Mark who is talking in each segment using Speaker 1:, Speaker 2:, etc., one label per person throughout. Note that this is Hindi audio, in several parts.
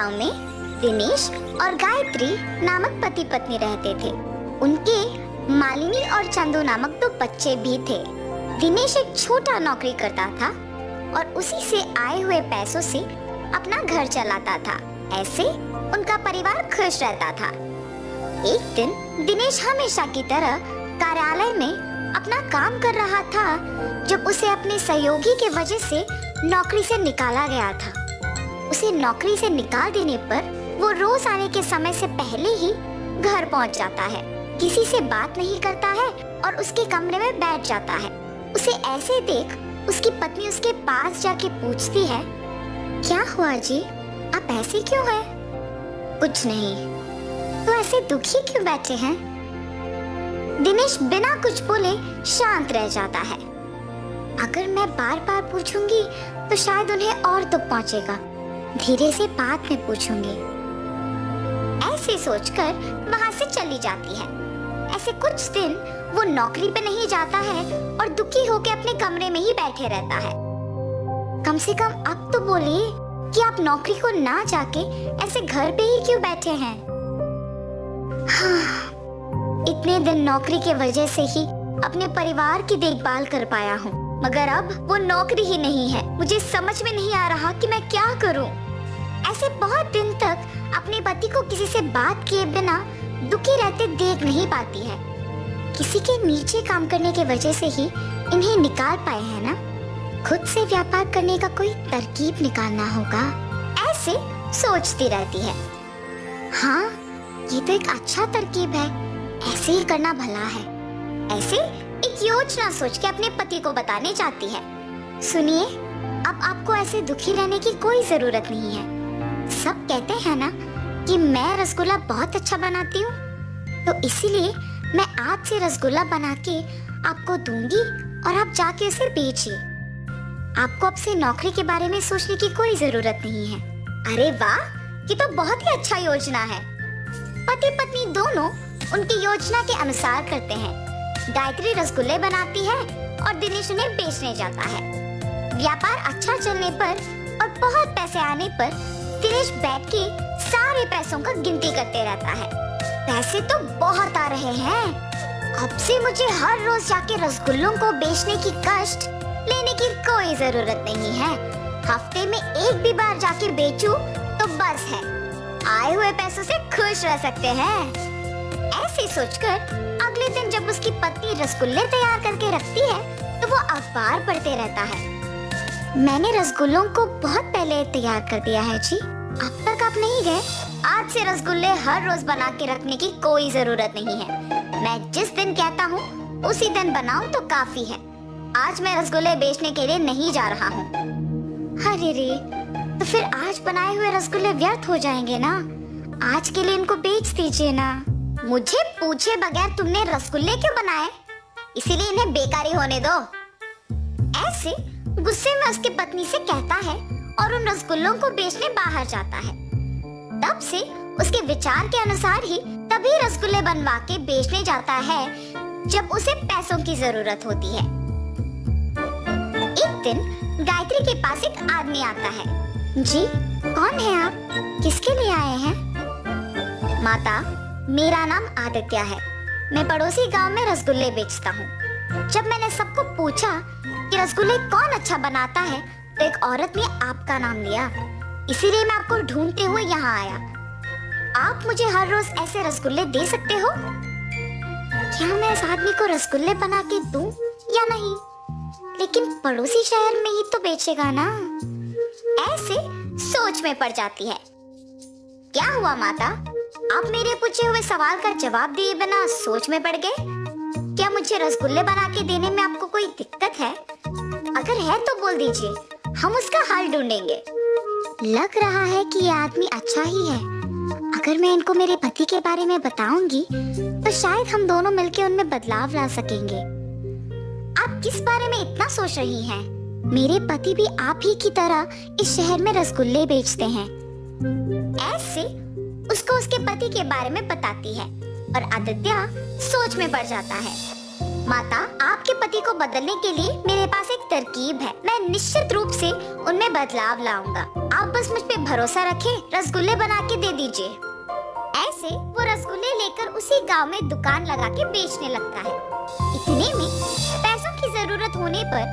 Speaker 1: गांव में दिनेश और गायत्री नामक पति पत्नी रहते थे। उनके मालिनी और चंदू नामक 2 बच्चे भी थे। दिनेश एक छोटा नौकरी करता था और उसी से आए हुए पैसों से अपना घर चलाता था। ऐसे उनका परिवार खुश रहता था। एक दिन दिनेश हमेशा की तरह कार्यालय में अपना काम कर रहा था जब उसे अपने सहयोगी के वजह से नौकरी से निकाला गया था। उसे नौकरी से निकाल देने पर वो रोज आने के समय से पहले ही घर पहुंच जाता है, किसी से बात नहीं करता है और उसके कमरे में बैठ जाता है। उसे ऐसे देख उसकी पत्नी उसके पास जाके पूछती है, क्या हुआ जी, आप ऐसे क्यों हैं? कुछ नहीं। तो ऐसे दुखी क्यों बैठे हैं? दिनेश बिना कुछ बोले शांत रह जाता है। अगर मैं बार बार पूछूंगी तो शायद उन्हें और दुख पहुंचेगा। धीरे से बाद में पूछूंगी। ऐसे सोचकर वहां से चली जाती है। ऐसे कुछ दिन वो नौकरी पे नहीं जाता है और दुखी होकर अपने कमरे में ही बैठे रहता है। कम से कम अब तो बोलिए कि आप नौकरी को ना जाके ऐसे घर पे ही क्यों बैठे हैं? हाँ, इतने दिन नौकरी के वजह से ही अपने परिवार की देखभाल कर पाया हूँ, मगर अब वो नौकरी ही नहीं है। मुझे समझ में नहीं आ रहा कि मैं क्या करूँ। ऐसे बहुत दिन तक अपने पति को किसी से बात किए बिना दुखी रहते देख नहीं पाती है। किसी के नीचे काम करने के वजह से ही इन्हें निकाल पाए हैं ना। खुद से व्यापार करने का कोई तरकीब निकालना होगा, ऐसे सोचती रहती है। हाँ, ये तो एक अच्छा तरकीब है, ऐसे ही करना भला है। ऐसे एक योजना सोच के अपने पति को बताने जाती है। सुनिए, अब आपको ऐसे दुखी रहने की कोई जरूरत नहीं है। सब कहते हैं ना कि मैं रसगुल्ला बहुत अच्छा बनाती हूँ, तो इसीलिए मैं आज से रसगुल्ला बना के आपको दूंगी और आप जाके उसे बेचिए। आपको अब से नौकरी के बारे में सोचने की कोई जरूरत नहीं है। अरे वाह, ये तो बहुत ही अच्छा योजना है। पति पत्नी दोनों उनकी योजना के अनुसार करते हैं। गायत्री रसगुल्ले बनाती है और दिनेश उन्हें बेचने जाता है। व्यापार अच्छा चलने पर और बहुत पैसे आने पर दिनेश बैठ के सारे पैसों का गिनती करते रहता है। पैसे तो बहुत आ रहे हैं। अब से मुझे हर रोज जाके रसगुल्लों को बेचने की कष्ट लेने की कोई जरूरत नहीं है। हफ्ते में एक भी बार जाके बेचूं तो बस है। आए हुए पैसों से खुश रह सकते हैं। ऐसे सोचकर अगले दिन जब उसकी पत्नी रसगुल्ले तैयार करके रखती है तो वो अखबार पढ़ते रहता है। मैंने रसगुल्लों को बहुत पहले तैयार कर दिया है जी, अब तक आप नहीं गए। आज से रसगुल्ले हर रोज बना के रखने की कोई जरूरत नहीं है। मैं जिस दिन कहता हूँ उसी दिन बनाऊं तो काफी है। आज मैं रसगुल्ले बेचने के लिए नहीं जा रहा हूँ। अरे रे, तो फिर आज बनाए हुए रसगुल्ले व्यर्थ हो जाएंगे ना। आज के लिए इनको बेच दीजिए ना। मुझे पूछे बगैर तुमने रसगुल्ले क्यों बनाए? इसीलिए इन्हें बेकारी होने दो। ऐसे गुस्से में उसकी पत्नी से कहता है और उन रसगुल्लों को बेचने बाहर जाता है। तब से उसके विचार के अनुसार ही तभी रसगुल्ले बनवा के बेचने जाता है जब उसे पैसों की जरूरत होती है। एक दिन गायत्री के पास एक आदमी आता है। जी, कौन है आप? किसके लिए आए हैं? माता, मेरा नाम आदित्य है। मैं पड़ोसी गांव में रसगुल्ले बेचता हूँ। जब मैंने सबको पूछा कि रसगुल्ले कौन अच्छा बनाता है तो एक औरत ने आपका नाम लिया, इसीलिए मैं आपको ढूंढते हुए यहाँ आया। आप मुझे हर रोज ऐसे रसगुल्ले दे सकते हो? क्या मैं इस आदमी को रसगुल्ले बना के दूं या नहीं? लेकिन पड़ोसी शहर में ही तो बेचेगा ना। ऐसे सोच में पड़ जाती है। क्या हुआ माता, आप मेरे पूछे हुए सवाल का जवाब दिए बिना सोच में पड़ गए? क्या मुझे रसगुल्ले बना के देने में आपको कोई दिक्कत है? अगर है तो बोल दीजिए, हम उसका हल ढूंढेंगे। लग रहा है कि ये आदमी अच्छा ही है। अगर मैं इनको मेरे पति के बारे में बताऊंगी तो शायद हम दोनों मिलकर उनमें बदलाव ला सकेंगे। आप किस बारे में इतना सोच रही हैं? मेरे पति भी आप ही की तरह इस शहर में रसगुल्ले बेचते हैं। ऐसे उसको उसके पति के बारे में बताती है और आदित्य सोच में पड़ जाता है। माता, आपके पति को बदलने के लिए मेरे पास एक तरकीब है। मैं निश्चित रूप से उनमें बदलाव लाऊंगा। आप बस मुझ पे भरोसा रखें, रसगुल्ले बना के दे दीजिए। ऐसे वो रसगुल्ले लेकर उसी गांव में दुकान लगा के बेचने लगता है। इतने में पैसों की जरूरत होने पर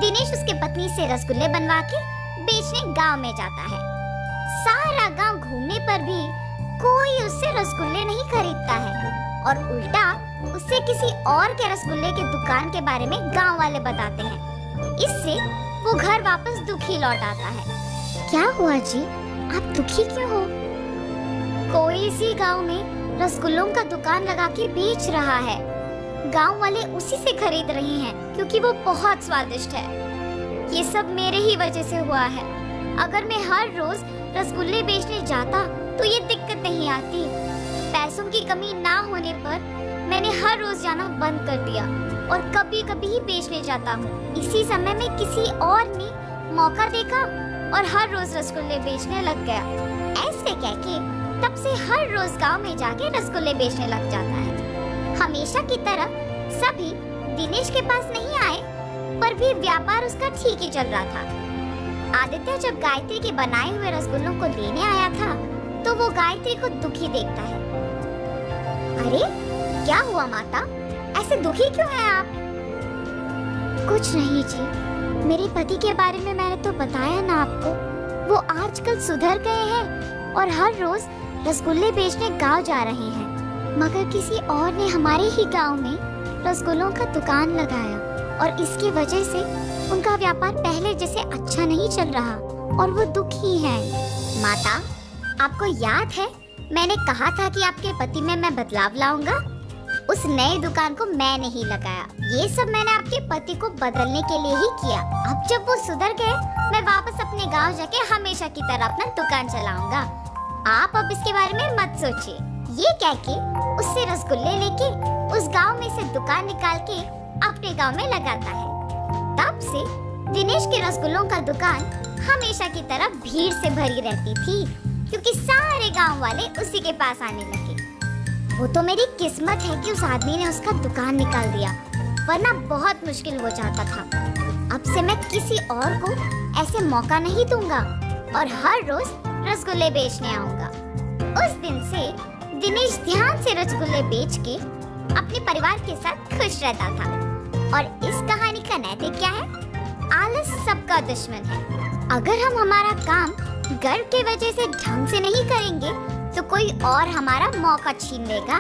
Speaker 1: दिनेश उसके पत्नी से रसगुल्ले बनवा के बेचने गांव में जाता है। सारा गांव घूमने पर भी कोई उससे रसगुल्ले नहीं खरीदता है और उल्टा उससे किसी और के रसगुल्ले के दुकान के बारे में गांव वाले बताते हैं। इससे वो घर वापस दुखी लौट आता है। क्या हुआ जी, आप दुखी क्यों हो? कोई इसी गांव में रसगुल्लों का दुकान लगा के बेच रहा है। गांव वाले उसी से खरीद रहे हैं क्योंकि वो बहुत स्वादिष्ट है। ये सब मेरे ही वजह से हुआ है। अगर मैं हर रोज रसगुल्ले बेचने जाता तो ये दिक्कत नहीं आती। पैसों की कमी ना होने पर मैंने हर रोज जाना बंद कर दिया और कभी कभी ही बेचने जाता हूँ। इसी समय में किसी और ने मौका देखा और हर रोज रसगुल्ले बेचने लग गया। ऐसे कह के तब से हर रोज गांव में जाके रसगुल्ले बेचने लग जाता है। हमेशा की तरह सभी दिनेश के पास नहीं आए, पर भी व्यापार उसका ठीक ही चल रहा था। आदित्य जब गायत्री के बनाए हुए रसगुल्लों को लेने आया था तो वो गायत्री को दुखी देखता है। अरे क्या हुआ माता, ऐसे दुखी क्यों हैं आप? कुछ नहीं जी, मेरे पति के बारे में मैंने तो बताया ना आपको। वो आजकल सुधर गए हैं और हर रोज रसगुल्ले बेचने गांव जा रहे हैं। मगर किसी और ने हमारे ही गांव में रसगुल्लों का दुकान लगाया और इसकी वजह से उनका व्यापार पहले जैसे अच्छा नहीं चल रहा और वो दुखी हैं। माता, आपको याद है मैंने कहा था कि आपके पति में मैं बदलाव लाऊंगा? उस नए दुकान को मैंने ही लगाया। ये सब मैंने आपके पति को बदलने के लिए ही किया। अब जब वो सुधर गए, मैं वापस अपने गांव जाके हमेशा की तरह अपना दुकान चलाऊंगा। आप अब इसके बारे में मत सोचिए। ये कह के उससे रसगुल्ले लेके उस गांव में से दुकान निकाल के अपने गांव में लगाता है। तब से दिनेश के रसगुल्लों का दुकान हमेशा की तरह भीड़ से भरी रहती थी क्योंकि सारे गांव वाले उसी के पास आने लगे। वो तो मेरी किस्मत है कि उस आदमी ने उसका दुकान निकाल दिया, वरना बहुत मुश्किल हो जाता था। अब से मैं किसी और को ऐसे मौका नहीं दूंगा और हर रोज रसगुल्ले बेचने आऊंगा। उस दिन से दिनेश ध्यान से रसगुल्ले बेच के अपने परिवार के साथ खुश रहता था। और इस कहानी का नैतिक क्या है? आलस सबका दुश्मन है। अगर हम हमारा काम गर्व की वजह से ढंग से नहीं करेंगे तो कोई और हमारा मौका छीन लेगा।